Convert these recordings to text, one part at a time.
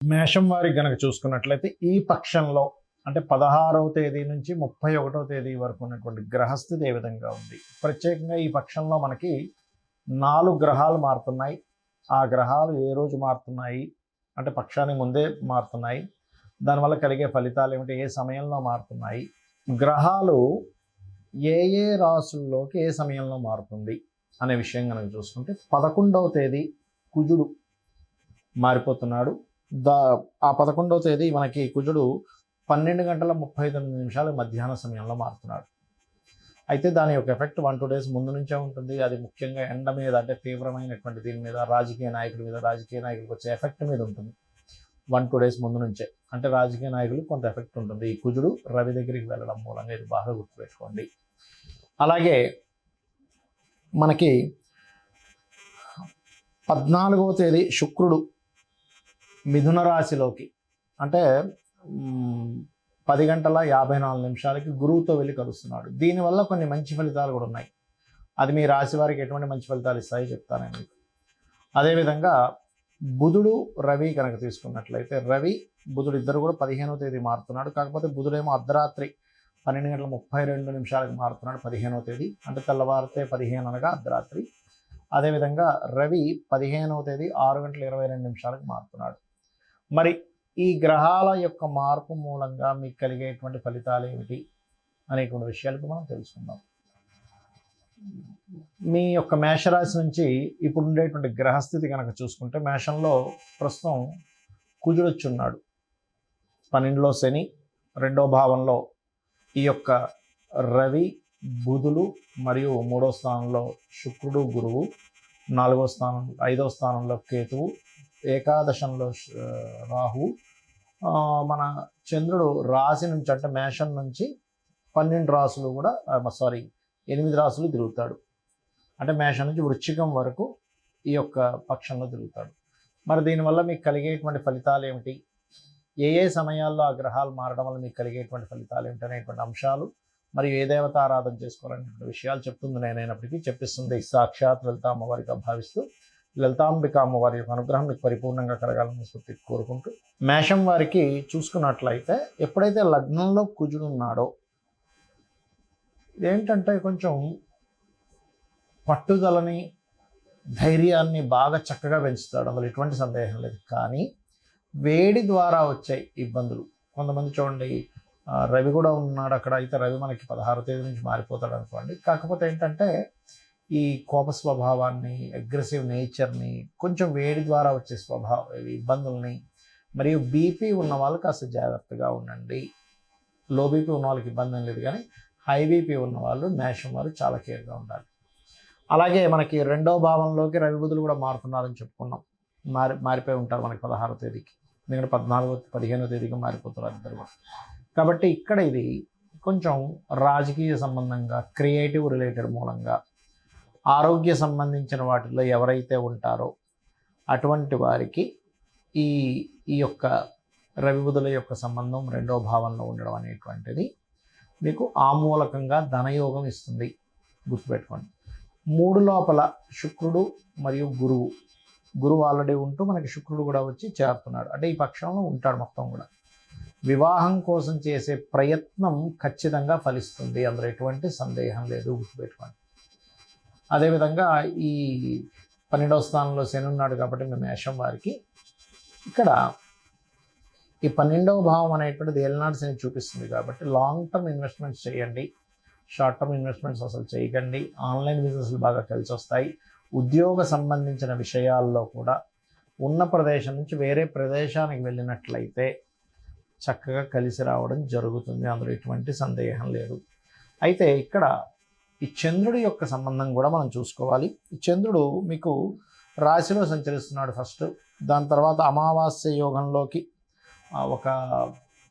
మేషం వారికి గనక చూసుకున్నట్లయితే ఈ పక్షంలో అంటే 16వ తేదీ నుంచి 31వ తేదీ వరకు ఉన్నటువంటి గ్రహస్థితి ఏ విధంగా ఉంది. ప్రత్యేకంగా ఈ పక్షంలో మనకి 4 గ్రహాలు మారుతున్నాయి. ఆ గ్రహాలు ఏ రోజు మారుతున్నాయి అంటే పక్షానికి ముందే మారుతున్నాయి, దానివల్ల కలిగే ఫలితాలు ఏమిటి, ఏ సమయంలో మారుతున్నాయి, గ్రహాలు ఏ ఏ రాసుల్లోకి ఏ సమయంలో మారుతుంది అనే విషయం కనుక చూసుకుంటే 11వ తేదీ కుజుడు మారిపోతున్నాడు. ఆ 11వ తేదీ మనకి కుజుడు 12:39 మధ్యాహ్న సమయంలో మారుతున్నాడు. అయితే దాని యొక్క ఎఫెక్ట్ 1-2 డేస్ ముందు నుంచే ఉంటుంది. అది ముఖ్యంగా ఎండ మీద అంటే తీవ్రమైనటువంటి దీని మీద రాజకీయ నాయకులకు వచ్చే ఎఫెక్ట్ మీద ఉంటుంది. 1-2 డేస్ ముందు నుంచే అంటే రాజకీయ నాయకులకు కొంత ఎఫెక్ట్ ఉంటుంది. ఈ కుజుడు రవి దగ్గరికి వెళ్ళడం మూలంగా ఇది బాగా గుర్తుపెట్టుకోండి. అలాగే మనకి 14వ తేదీ శుక్రుడు మిథున రాశిలోకి అంటే 10:54 గురువుతో వెళ్ళి కలుస్తున్నాడు. దీనివల్ల కొన్ని మంచి ఫలితాలు కూడా ఉన్నాయి. అది మీ రాశి వారికి ఎటువంటి మంచి ఫలితాలు ఇస్తాయో చెప్తాను మీకు. అదేవిధంగా బుధుడు రవి కనుక తీసుకున్నట్లయితే రవి బుధుడు ఇద్దరు కూడా 15వ తేదీ మారుతున్నాడు. కాకపోతే బుధుడేమో అర్ధరాత్రి 12:32 మారుతున్నాడు 15వ తేదీ, అంటే తెల్లవారితే 15 అనగా అర్ధరాత్రి. అదేవిధంగా రవి 15వ తేదీ 6:22 మారుతున్నాడు. మరి ఈ గ్రహాల యొక్క మార్పు మూలంగా మీకు కలిగేటువంటి ఫలితాలు ఏమిటి అనేటువంటి విషయాలకు మనం తెలుసుకుందాం. మీ యొక్క మేషరాశి నుంచి ఇప్పుడు ఉండేటువంటి గ్రహస్థితి కనుక చూసుకుంటే మేషంలో ప్రస్తుతం కుజుడు వచ్చి ఉన్నాడు, 12లో శని, 2వ భావంలో ఈ యొక్క రవి బుధులు మరియు 3వ స్థానంలో శుక్రుడు గురువు, 5వ స్థానంలో కేతువు, ఏకాదశంలో రాహు, మన చంద్రుడు రాశి నుంచి అంటే మేషం నుంచి 12 రాసులు కూడా 8 రాసులు తిరుగుతాడు. అంటే మేషం నుంచి వృశ్చికం వరకు ఈ యొక్క పక్షంలో తిరుగుతాడు. మరి దీనివల్ల మీకు కలిగేటువంటి ఫలితాలు ఏమిటి, ఏ ఏ సమయాల్లో ఆ గ్రహాలు మారడం వల్ల మీకు కలిగేటువంటి ఫలితాలు ఏమిటి అనేటువంటి అంశాలు మరియు ఏ దేవత ఆరాధన చేసుకోవాలనేటువంటి విషయాలు చెప్తుంది నేనైనప్పటికీ చెప్పిస్తుంది సాక్షాత్ లలిత అమ్మవారిగా భావిస్తూ లలితాంబిక అమ్మవారి యొక్క అనుగ్రహం మీకు పరిపూర్ణంగా కలగాలని స్ఫూర్తి కోరుకుంటూ, మేషం వారికి చూసుకున్నట్లయితే ఎప్పుడైతే లగ్నంలో కుజుడు ఉన్నాడో ఇదేంటంటే కొంచెం పట్టుదలని ధైర్యాన్ని బాగా చక్కగా పెంచుతాడు, అందులో ఎటువంటి సందేహం లేదు. కానీ వేడి ద్వారా వచ్చే ఇబ్బందులు కొంతమంది చూడండి, రవి కూడా ఉన్నాడు అక్కడ, అయితే రవి మనకి 16వ తేదీ నుంచి మారిపోతాడు అనుకోండి. కాకపోతే ఏంటంటే ఈ కోప స్వభావాన్ని, అగ్రెసివ్ నేచర్ని, కొంచెం వేడి ద్వారా వచ్చే ఇబ్బందుల్ని, మరియు బీపీ ఉన్న వాళ్ళు కాస్త జాగ్రత్తగా ఉండండి. లో బీపీ ఉన్న వాళ్ళకి ఇబ్బంది లేదు, కానీ హై బీపీ ఉన్న వాళ్ళు మేషం వారు చాలా కేర్గా ఉండాలి. అలాగే మనకి 2వ భావంలోకి రవి బుధులు కూడా మారుతున్నారని చెప్పుకున్నాం. మారిపోయి ఉంటారు మనకి 16వ తేదీకి, ఎందుకంటే 15వ తేదీకి మారిపోతున్నారు ఇద్దరు. కాబట్టి ఇక్కడ ఇది కొంచెం రాజకీయ సంబంధంగా, క్రియేటివ్ రిలేటెడ్ మూలంగా, ఆరోగ్య సంబంధించిన వాటిల్లో ఎవరైతే ఉంటారో అటువంటి వారికి ఈ యొక్క రవి బుధుల యొక్క సంబంధం 2వ భావంలో ఉండడం అనేటువంటిది మీకు ఆమూలకంగా ధనయోగం ఇస్తుంది, గుర్తుపెట్టుకోండి. 3 లోపల శుక్రుడు మరియు గురువు ఆల్రెడీ ఉంటూ మనకి శుక్రుడు కూడా వచ్చి చేరుతున్నాడు, అంటే ఈ పక్షంలో ఉంటాడు మొత్తం కూడా. వివాహం కోసం చేసే ప్రయత్నం ఖచ్చితంగా ఫలిస్తుంది, అందులో ఎటువంటి సందేహం లేదు, గుర్తుపెట్టుకోండి. అదేవిధంగా ఈ 12వ స్థానంలో శని ఉన్నాడు కాబట్టి మీ మేషం వారికి ఇక్కడ ఈ 12వ భావం అనేటువంటిది ఏలినాడు శని చూపిస్తుంది కాబట్టి లాంగ్ టర్మ్ ఇన్వెస్ట్మెంట్స్ చేయండి, షార్ట్ టర్మ్ ఇన్వెస్ట్మెంట్స్ అసలు చేయకండి. ఆన్లైన్ బిజినెస్లు బాగా కలిసి వస్తాయి. ఉద్యోగ సంబంధించిన విషయాల్లో కూడా ఉన్న ప్రదేశం నుంచి వేరే ప్రదేశానికి వెళ్ళినట్లయితే చక్కగా కలిసి రావడం జరుగుతుంది, అందులో ఎటువంటి సందేహం లేదు. అయితే ఇక్కడ ఈ చంద్రుడి యొక్క సంబంధం కూడా మనం చూసుకోవాలి. ఈ చంద్రుడు మీకు రాశిలో సంచరిస్తున్నాడు ఫస్ట్, దాని తర్వాత అమావాస్య యోగంలోకి ఒక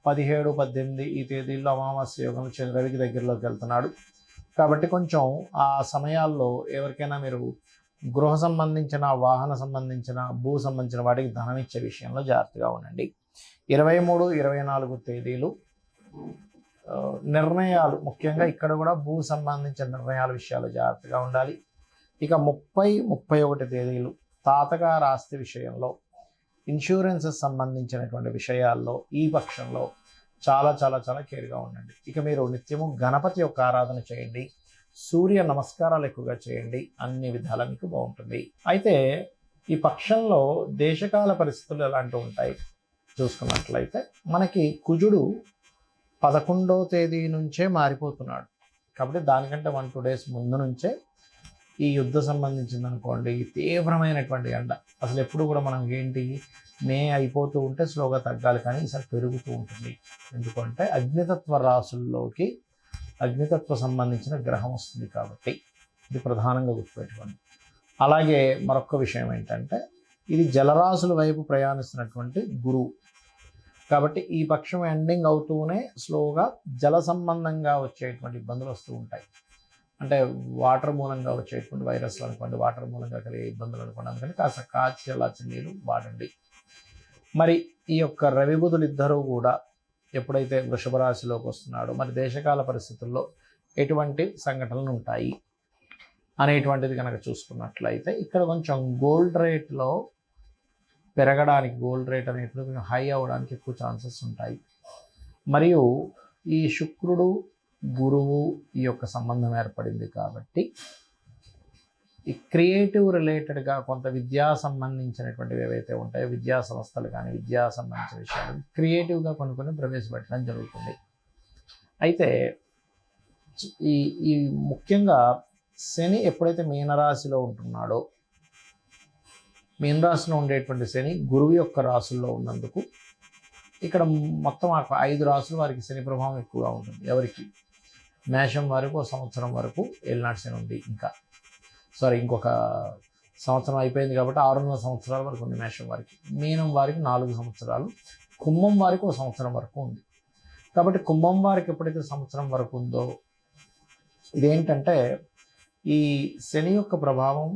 17-18 ఈ తేదీల్లో అమావాస్య యోగంలో రవికి దగ్గరలోకి వెళ్తున్నాడు. కాబట్టి కొంచెం ఆ సమయాల్లో ఎవరికైనా మీరు గృహ సంబంధించిన, వాహన సంబంధించిన, భూ సంబంధించిన వాటికి ధనం ఇచ్చే విషయంలో జాగ్రత్తగా ఉండండి. 23-24 తేదీలు నిర్ణయాలు, ముఖ్యంగా ఇక్కడ కూడా భూ సంబంధించిన నిర్ణయాల విషయాలు జాగ్రత్తగా ఉండాలి. ఇక 30-31 తేదీలు తాతగారి ఆస్తి విషయంలో ఇన్సూరెన్సెస్ సంబంధించినటువంటి విషయాల్లో ఈ పక్షంలో చాలా చాలా చాలా కేర్గా ఉండండి. ఇక మీరు నిత్యము గణపతి యొక్క ఆరాధన చేయండి, సూర్య నమస్కారాలు ఎక్కువగా చేయండి, అన్ని విధాలా మీకు బాగుంటుంది. అయితే ఈ పక్షంలో దేశకాల పరిస్థితులు ఎలాంటివి ఉంటాయి చూసుకున్నట్లయితే, మనకి కుజుడు 11వ తేదీ నుంచే మారిపోతున్నాడు. కాబట్టి దానికంటే 1-2 డేస్ ముందు నుంచే ఈ యుద్ధ సంబంధించింది అనుకోండి, తీవ్రమైనటువంటి ఎండ. అసలు ఎప్పుడు కూడా మనం ఏంటి, మే అయిపోతూ ఉంటే స్లోగా తగ్గాలి, కానీ ఈసారి పెరుగుతూ ఉంటుంది. ఎందుకంటే అగ్నితత్వ రాసుల్లోకి అగ్నితత్వ సంబంధించిన గ్రహం వస్తుంది కాబట్టి ఇది ప్రధానంగా గుర్తుపెట్టుకోండి. అలాగే మరొక విషయం ఏంటంటే, ఇది జలరాశుల వైపు ప్రయాణిస్తున్నటువంటి గురువు కాబట్టి ఈ పక్షం ఎండింగ్ అవుతూనే స్లోగా జల సంబంధంగా వచ్చేటువంటి ఇబ్బందులు వస్తూ ఉంటాయి. అంటే వాటర్ మూలంగా వచ్చేటువంటి వైరస్లు అనుకోండి, వాటర్ మూలంగా కలిగే ఇబ్బందులు అనుకోండి. అందుకని కాస్త కాచి చల్లార్చిన నీళ్ళు వాడండి. మరి ఈ యొక్క రవి బుధులు ఇద్దరూ కూడా ఎప్పుడైతే వృషభ రాశిలోకి వస్తున్నాడో, మరి దేశకాల పరిస్థితుల్లో ఎటువంటి సంఘటనలు ఉంటాయి అనేటువంటిది కనుక చూసుకున్నట్లయితే, ఇక్కడ కొంచెం గోల్డ్ రేట్లో పెరగడానికి, గోల్డ్ రేట్ అనేటువంటి కొంచెం హై అవ్వడానికి ఎక్కువ ఛాన్సెస్ ఉంటాయి. మరియు ఈ శుక్రుడు గురువు ఈ యొక్క సంబంధం ఏర్పడింది కాబట్టి ఈ క్రియేటివ్ రిలేటెడ్గా కొంత విద్యా సంబంధించినటువంటివి ఏవైతే ఉంటాయో, విద్యా సంస్థలు కానీ విద్యా సంబంధించిన విషయాలు క్రియేటివ్గా కొన్ని ప్రవేశపెట్టడం జరుగుతుంది. అయితే ఈ ఈ ముఖ్యంగా శని ఎప్పుడైతే మీనరాశిలో ఉంటున్నాడో, మీనరాశిలో ఉండేటువంటి శని గురువు యొక్క రాశుల్లో ఉన్నందుకు ఇక్కడ మొత్తం 5 రాశుల వారికి శని ప్రభావం ఎక్కువగా ఉంటుంది. ఎవరికి? మేషం వారికి 1 సంవత్సరం వరకు ఏలినాటి శని ఉంది. ఇంకొక సంవత్సరం అయిపోయింది కాబట్టి 6.5 సంవత్సరాల వరకు ఉంది మేషం వారికి. మీనం వారికి 4 సంవత్సరాలు, కుంభం వారికి 1 సంవత్సరం వరకు ఉంది. కాబట్టి కుంభం వారికి ఎప్పుడైతే సంవత్సరం వరకు ఉందో, ఇదేంటంటే ఈ శని యొక్క ప్రభావం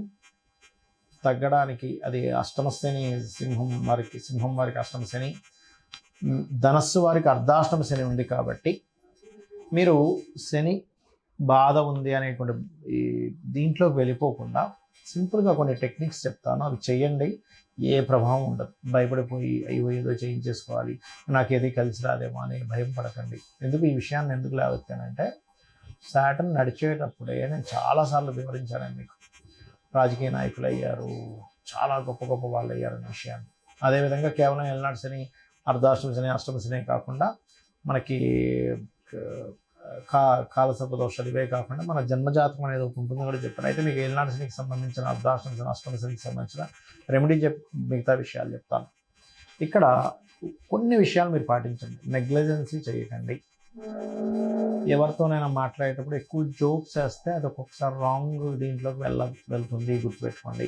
తగ్గడానికి, అది అష్టమ శని సింహం వారికి అష్టమ శని, ధనస్సు వారికి అర్ధాష్టమ శని ఉంది. కాబట్టి మీరు శని బాధ ఉంది అనేటువంటి ఈ దీంట్లోకి వెళ్ళిపోకుండా సింపుల్గా కొన్ని టెక్నిక్స్ చెప్తాను, అవి చేయండి. ఏ ప్రభావం ఉండదు. భయపడిపోయి అయ్యో ఏదో చేయించేసుకోవాలి, నాకేది కలిసి రాదేమో అని భయం పడకండి. ఎందుకు ఈ విషయాన్ని ఎందుకు లేవెత్తానంటే, సాటర్న్ నడిచేటప్పుడే నేను చాలాసార్లు వివరించాను మీకు. రాజకీయ నాయకులు అయ్యారు, చాలా గొప్ప గొప్ప వాళ్ళు అయ్యారు అనే విషయాన్ని. అదేవిధంగా కేవలం ఏలినాటి శని, అర్ధాష్టమ శని, అష్టమ శని కాకుండా మనకి కాలసర్ప దోషాలు ఇవే కాకుండా మన జన్మజాతకం అనేది ఒకటి ఉంటుంది కూడా చెప్పాను. అయితే మీకు ఏలినాటి శనికి సంబంధించిన, అర్ధాష్టమ శని, అష్టమ శనికి సంబంధించిన రెమెడీ మిగతా విషయాలు చెప్తాను. ఇక్కడ కొన్ని విషయాలు మీరు పాటించండి. నెగ్లిజెన్సీ చేయకండి. ఎవరితోనైనా మాట్లాడేటప్పుడు ఎక్కువ జోక్స్ వేస్తే అది ఒక్కొక్కసారి రాంగ్ దీంట్లోకి వెళ్తుంది, గుర్తుపెట్టుకోండి.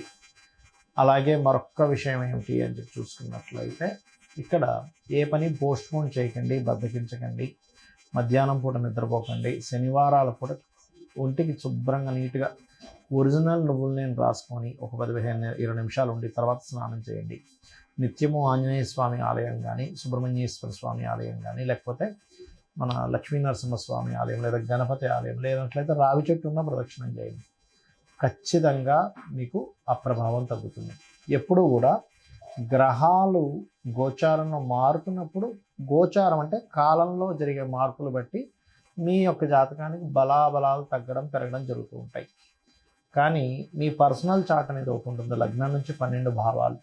అలాగే మరొక్క విషయం ఏమిటి అని చెప్పి చూసుకున్నట్లయితే, ఇక్కడ ఏ పని పోస్ట్పోన్ చేయకండి, బద్దకించకండి. మధ్యాహ్నం పూట నిద్రపోకండి. శనివారాల పూట ఒంటికి శుభ్రంగా నీట్గా ఒరిజినల్ నువ్వుల నూనె రాసుకొని ఒక 10-20 నిమిషాలు ఉండి తర్వాత స్నానం చేయండి. నిత్యము ఆంజనేయ స్వామి ఆలయం కానీ, సుబ్రహ్మణ్యేశ్వర స్వామి ఆలయం కానీ, లేకపోతే మన లక్ష్మీనరసింహస్వామి ఆలయం లేదా గణపతి ఆలయం, లేనట్లయితే రావి చెట్టు ఉన్న ప్రదక్షిణం చేయండి. ఖచ్చితంగా మీకు ఆ ప్రభావం తగ్గుతుంది. ఎప్పుడూ కూడా గ్రహాలు గోచారంలో మారుతున్నప్పుడు, గోచారం అంటే కాలంలో జరిగే మార్పులు బట్టి మీ యొక్క జాతకానికి బలాబలాలు తగ్గడం పెరగడం జరుగుతూ ఉంటాయి. కానీ మీ పర్సనల్ చార్ట్ అనేది ఒకటి ఉంటుంది, లగ్నం నుంచి 12 భావాలు.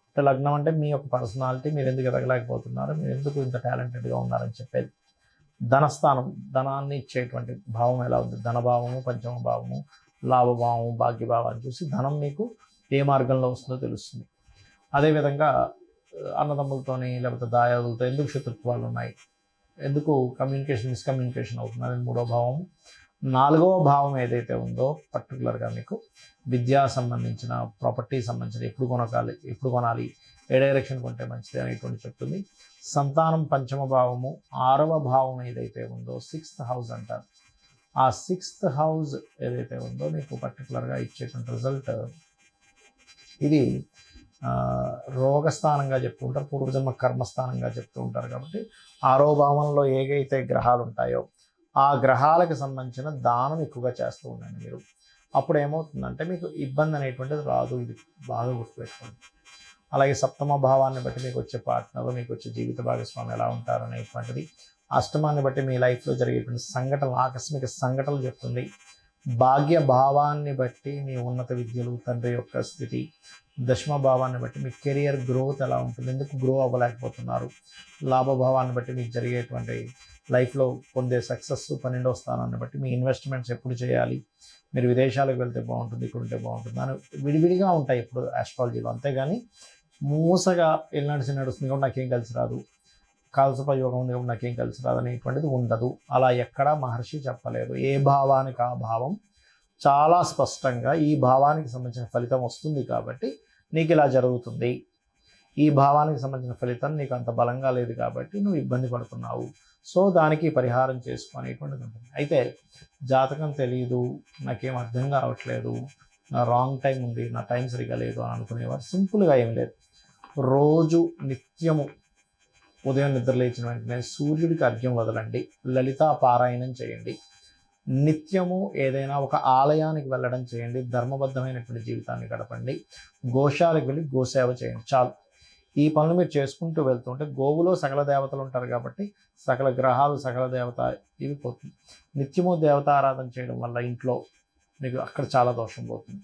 అంటే లగ్నం అంటే మీ యొక్క పర్సనాలిటీ, మీరు ఎందుకు ఎదగలేకపోతున్నారు, మీరు ఎందుకు ఇంత టాలెంటెడ్గా ఉన్నారని చెప్పేది. ధనస్థానం, ధనాన్ని ఇచ్చేటువంటి భావం ఎలా ఉంది, ధనభావము, పంచమ భావము, లాభభావము, భాగ్యభావాన్ని చూసి ధనం మీకు ఏ మార్గంలో వస్తుందో తెలుస్తుంది. అదేవిధంగా అన్నదమ్ములతోని లేకపోతే దాయాదులతో ఎందుకు శత్రుత్వాలు ఉన్నాయి, ఎందుకు మిస్కమ్యూనికేషన్ అవుతుంది అనేది 3వ భావం. 4వ భావం ఏదైతే ఉందో పర్టికులర్గా మీకు విద్యా సంబంధించిన, ప్రాపర్టీ సంబంధించిన, ఎప్పుడు కొనాలి, ఏ డైరెక్షన్ కొంటే మంచిది అనేటువంటి చెప్తుంది. సంతానం పంచమ భావము. 6వ భావం ఏదైతే ఉందో 6th హౌస్ అంటారు. ఆ 6th హౌస్ ఏదైతే ఉందో మీకు పర్టికులర్గా ఇచ్చేటువంటి రిజల్ట్, ఇది రోగస్థానంగా చెప్తూ ఉంటారు, పూర్వజన్మ కర్మస్థానంగా చెప్తూ ఉంటారు. కాబట్టి 6వ భావంలో ఏవైతే గ్రహాలు ఉంటాయో ఆ గ్రహాలకు సంబంధించిన దానం ఎక్కువగా చేస్తూ ఉండండి మీరు. అప్పుడు ఏమవుతుందంటే మీకు ఇబ్బంది అనేటువంటిది రాదు. ఇది బాగా గుర్తుపెట్టుకోండి. అలాగే సప్తమ భావాన్ని బట్టి మీకు వచ్చే పార్ట్నర్, మీకు వచ్చే జీవిత భాగస్వామి ఎలా ఉంటారు అనేటువంటిది. అష్టమాన్ని బట్టి మీ లైఫ్లో జరిగేటువంటి సంఘటనలు, ఆకస్మిక సంఘటనలు చెప్తుంది. భాగ్య భావాన్ని బట్టి మీ ఉన్నత విద్యలు, తండ్రి యొక్క స్థితి. దశమ భావాన్ని బట్టి మీ కెరియర్ గ్రోత్ ఎలా ఉంటుంది, ఎందుకు గ్రో అవ్వలేకపోతున్నారు. లాభభావాన్ని బట్టి మీకు జరిగేటువంటి లైఫ్లో పొందే సక్సెస్. 12వ స్థానాన్ని బట్టి మీ ఇన్వెస్ట్మెంట్స్ ఎప్పుడు చేయాలి, మీరు విదేశాలకు వెళ్తే బాగుంటుంది, ఇక్కడ ఉంటే బాగుంటుంది అని విడివిడిగా ఉంటాయి ఇప్పుడు ఆస్ట్రాలజీలో. అంతేగాని మూసగా ఎల్లాడిసి నడుస్తుంది కాబట్టి నాకేం కలిసి రాదు, కాలసప యోగం ఉంది కాబట్టి నాకేం కలిసి రాదు అనేటువంటిది ఉండదు. అలా ఎక్కడా మహర్షి చెప్పలేదు. ఏ భావానికి ఆ భావం చాలా స్పష్టంగా ఈ భావానికి సంబంధించిన ఫలితం వస్తుంది కాబట్టి నీకు ఇలా జరుగుతుంది, ఈ భావానికి సంబంధించిన ఫలితం నీకు అంత బలంగా లేదు కాబట్టి నువ్వు ఇబ్బంది పడుతున్నావు, సో దానికి పరిహారం చేసుకునేటువంటిది ఉంటుంది. అయితే జాతకం తెలియదు, నాకేం అర్థం కావట్లేదు, నా రాంగ్ టైం ఉంది, నా టైం సరిగా లేదు అని అనుకునేవారు సింపుల్గా ఏం లేదు. రోజు నిత్యము ఉదయం నిద్ర లేచిన వెంటనే సూర్యుడికి అర్ఘ్యం వదలండి, లలితా పారాయణం చేయండి, నిత్యము ఏదైనా ఒక ఆలయానికి వెళ్ళడం చేయండి, ధర్మబద్ధమైనటువంటి జీవితాన్ని గడపండి, గోశాలకు వెళ్ళి గోసేవ చేయండి. చాలు. ఈ పనులు మీరు చేసుకుంటూ వెళ్తుంటే గోవులో సకల దేవతలు ఉంటారు కాబట్టి సకల గ్రహాలు, సకల దేవత ఇవి పోతుంది. నిత్యము దేవతారాధన చేయడం వల్ల ఇంట్లో మీకు అక్కడ చాలా దోషం పోతుంది.